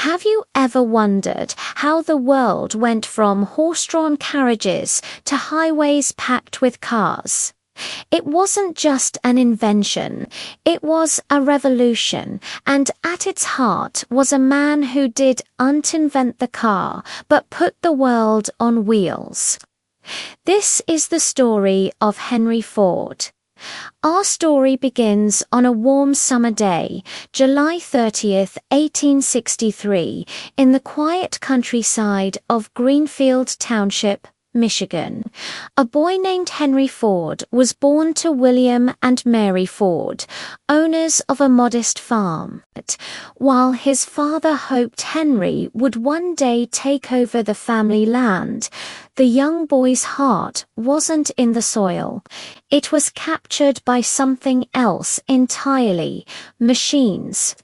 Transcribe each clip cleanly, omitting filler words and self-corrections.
Have you ever wondered how the world went from horse-drawn carriages to highways packed with cars? It wasn't just an invention, it was a revolution, and at its heart was a man who didn't invent the car, but put the world on wheels. This is the story of Henry Ford. Our story begins on a warm summer day, July 30th, 1863, in the quiet countryside of Greenfield Township, Michigan. A boy named Henry Ford was born to William and Mary Ford, owners of a modest farm. While his father hoped Henry would one day take over the family land, the young boy's heart wasn't in the soil. It was captured by something else entirely: machines.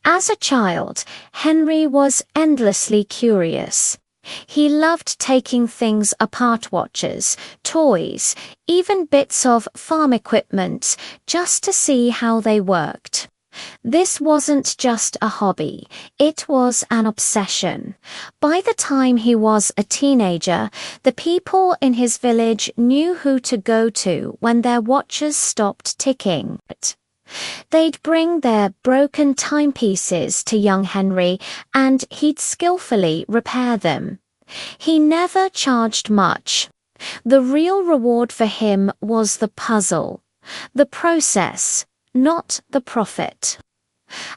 As a child, Henry was endlessly curious. He loved taking things apart: watches, toys, even bits of farm equipment, just to see how they worked. This wasn't just a hobby, it was an obsession. By the time he was a teenager, the people in his village knew who to go to when their watches stopped ticking. They'd bring their broken timepieces to young Henry, and he'd skillfully repair them. He never charged much. The real reward for him was the puzzle, the process, not the profit.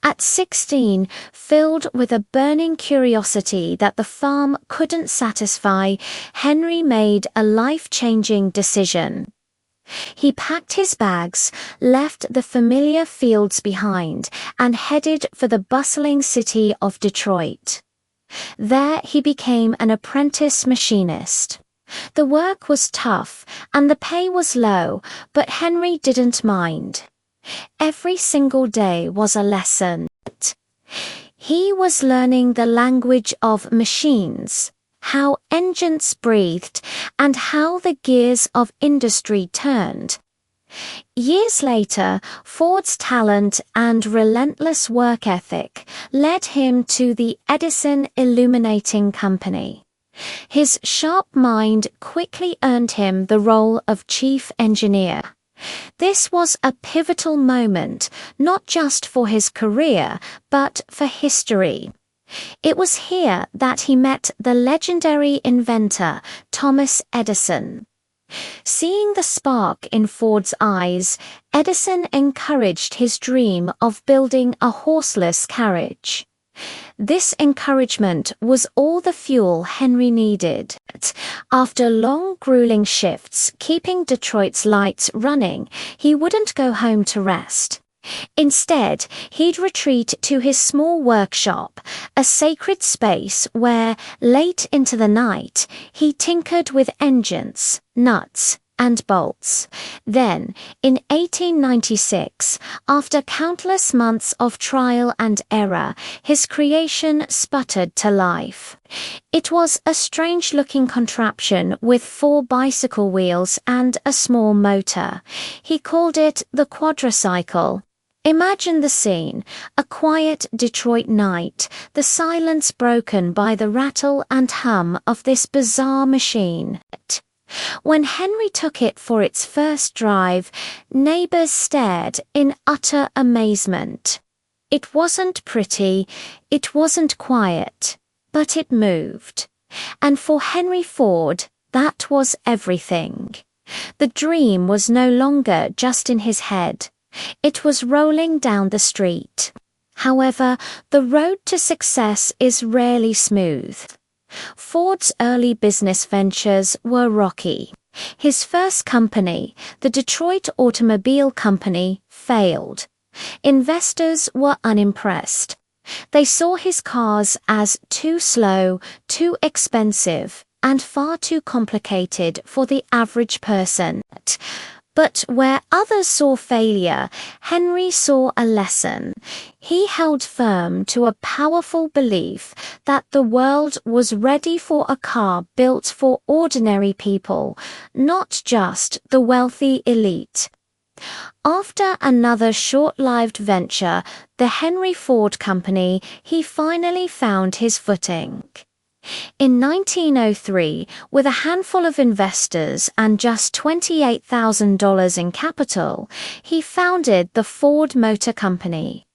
At 16, filled with a burning curiosity that the farm couldn't satisfy, Henry made a life-changing decision. He packed his bags, left the familiar fields behind, and headed for the bustling city of Detroit. There he became an apprentice machinist. The work was tough, and the pay was low, but Henry didn't mind. Every single day was a lesson. He was learning the language of machines, how engines breathed, and how the gears of industry turned. Years later, Ford's talent and relentless work ethic led him to the Edison Illuminating Company. His sharp mind quickly earned him the role of chief engineer. This was a pivotal moment, not just for his career, but for history. It was here that he met the legendary inventor, Thomas Edison. Seeing the spark in Ford's eyes, Edison encouraged his dream of building a horseless carriage. This encouragement was all the fuel Henry needed. After long, grueling shifts keeping Detroit's lights running, he wouldn't go home to rest. Instead, he'd retreat to his small workshop, a sacred space where, late into the night, he tinkered with engines, nuts, and bolts. Then, in 1896, after countless months of trial and error, his creation sputtered to life. It was a strange-looking contraption with 4 bicycle wheels and a small motor. He called it the quadricycle. Imagine the scene: a quiet Detroit night, the silence broken by the rattle and hum of this bizarre machine. When Henry took it for its first drive, neighbors stared in utter amazement. It wasn't pretty, it wasn't quiet, but it moved. And for Henry Ford, that was everything. The dream was no longer just in his head. It was rolling down the street. However, the road to success is rarely smooth. Ford's early business ventures were rocky. His first company, the Detroit Automobile Company, failed. Investors were unimpressed. They saw his cars as too slow, too expensive, and far too complicated for the average person. But where others saw failure, Henry saw a lesson. He held firm to a powerful belief that the world was ready for a car built for ordinary people, not just the wealthy elite. After another short-lived venture, the Henry Ford Company, he finally found his footing. In 1903, with a handful of investors and just $28,000 in capital, he founded the Ford Motor Company.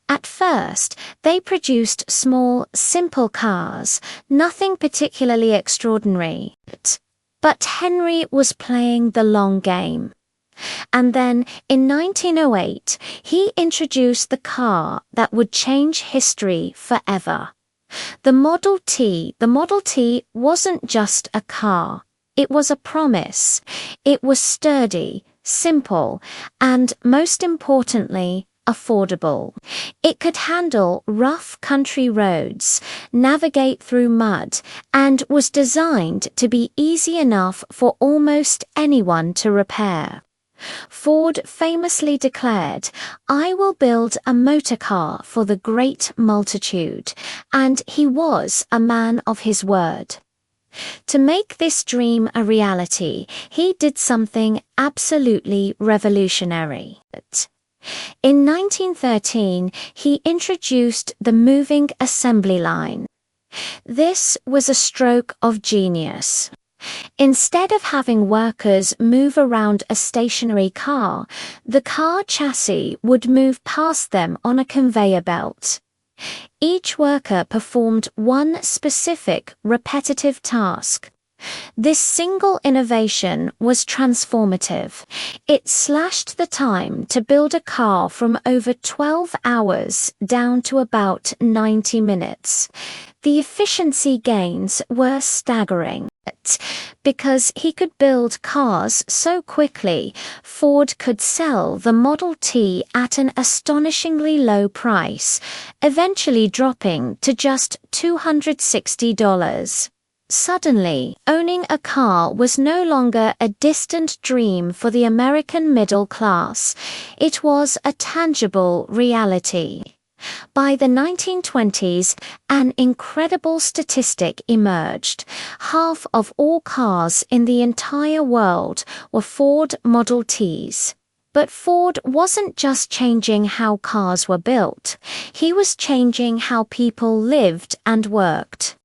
At first, they produced small, simple cars, nothing particularly extraordinary. But Henry was playing the long game. And then, in 1908, he introduced the car that would change history forever. The Model T. The Model T wasn't just a car. It was a promise. It was sturdy, simple, and, most importantly, affordable. It could handle rough country roads, navigate through mud, and was designed to be easy enough for almost anyone to repair. Ford famously declared, "I will build a motor car for the great multitude," and he was a man of his word. To make this dream a reality, he did something absolutely revolutionary. In 1913, he introduced the moving assembly line. This was a stroke of genius. Instead of having workers move around a stationary car, the car chassis would move past them on a conveyor belt. Each worker performed one specific, repetitive task. This single innovation was transformative. It slashed the time to build a car from over 12 hours down to about 90 minutes. The efficiency gains were staggering. Because he could build cars so quickly, Ford could sell the Model T at an astonishingly low price, eventually dropping to just $260. Suddenly, owning a car was no longer a distant dream for the American middle class. It was a tangible reality. By the 1920s, an incredible statistic emerged. Half of all cars in the entire world were Ford Model Ts. But Ford wasn't just changing how cars were built. He was changing how people lived and worked.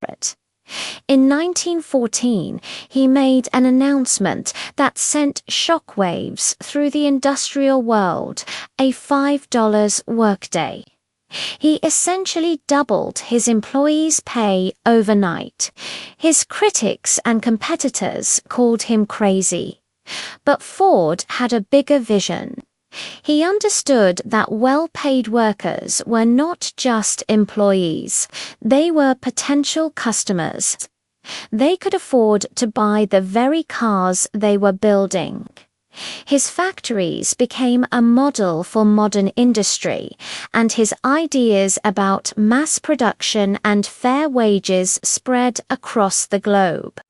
In 1914, he made an announcement that sent shockwaves through the industrial world: a $5 workday. He essentially doubled his employees' pay overnight. His critics and competitors called him crazy. But Ford had a bigger vision. He understood that well-paid workers were not just employees, they were potential customers. They could afford to buy the very cars they were building. His factories became a model for modern industry, and his ideas about mass production and fair wages spread across the globe.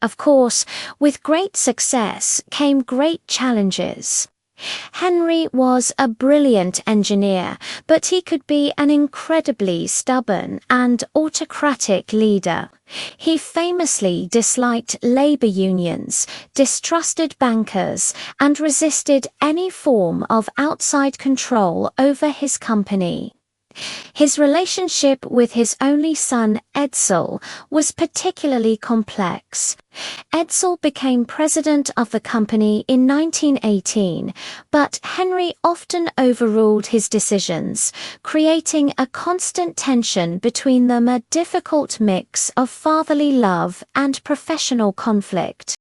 Of course, with great success came great challenges. Henry was a brilliant engineer, but he could be an incredibly stubborn and autocratic leader. He famously disliked labor unions, distrusted bankers, and resisted any form of outside control over his company. His relationship with his only son, Edsel, was particularly complex. Edsel became president of the company in 1918, but Henry often overruled his decisions, creating a constant tension between them, a difficult mix of fatherly love and professional conflict.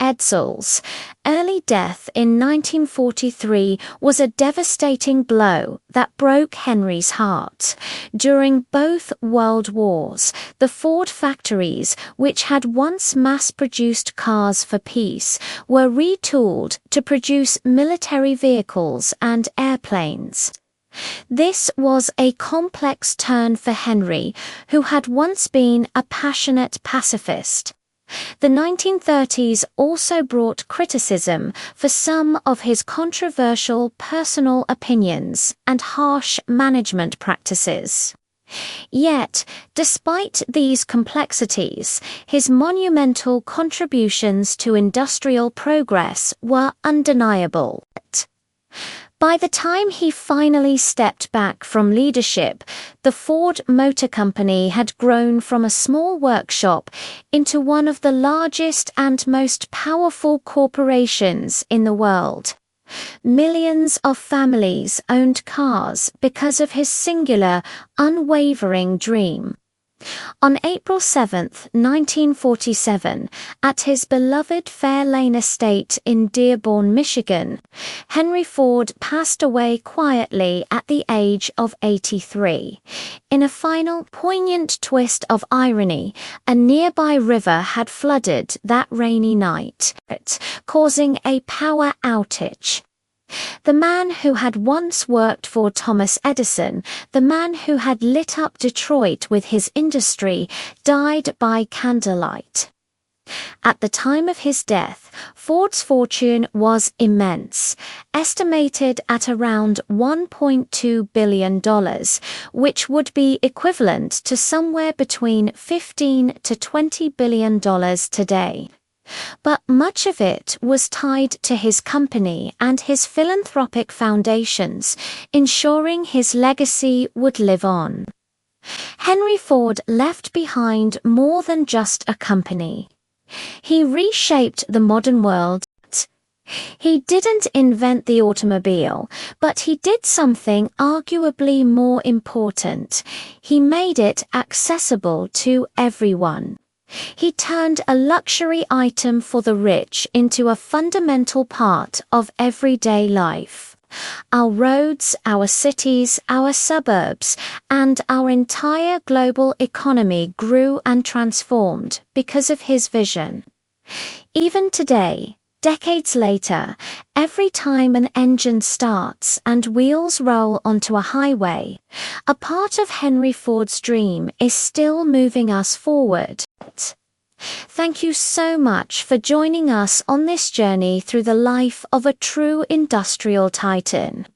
Edsel's early death in 1943 was a devastating blow that broke Henry's heart. During both World Wars, the Ford factories, which had once mass-produced cars for peace, were retooled to produce military vehicles and airplanes. This was a complex turn for Henry, who had once been a passionate pacifist. The 1930s also brought criticism for some of his controversial personal opinions and harsh management practices. Yet, despite these complexities, his monumental contributions to industrial progress were undeniable. By the time he finally stepped back from leadership, the Ford Motor Company had grown from a small workshop into one of the largest and most powerful corporations in the world. Millions of families owned cars because of his singular, unwavering dream. On April 7, 1947, at his beloved Fair Lane estate in Dearborn, Michigan, Henry Ford passed away quietly at the age of 83. In a final, poignant twist of irony, a nearby river had flooded that rainy night, causing a power outage. The man who had once worked for Thomas Edison, the man who had lit up Detroit with his industry, died by candlelight. At the time of his death, Ford's fortune was immense, estimated at around $1.2 billion, which would be equivalent to somewhere between $15 to $20 billion today. But much of it was tied to his company and his philanthropic foundations, ensuring his legacy would live on. Henry Ford left behind more than just a company. He reshaped the modern world. He didn't invent the automobile, but he did something arguably more important. He made it accessible to everyone. He turned a luxury item for the rich into a fundamental part of everyday life. Our roads, our cities, our suburbs, and our entire global economy grew and transformed because of his vision. Even today, decades later, every time an engine starts and wheels roll onto a highway, a part of Henry Ford's dream is still moving us forward. Thank you so much for joining us on this journey through the life of a true industrial titan.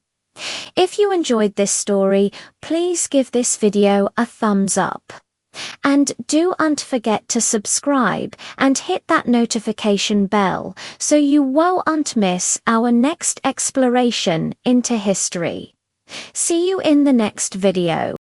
If you enjoyed this story, please give this video a thumbs up. And don't forget to subscribe and hit that notification bell so you won't miss our next exploration into history. See you in the next video.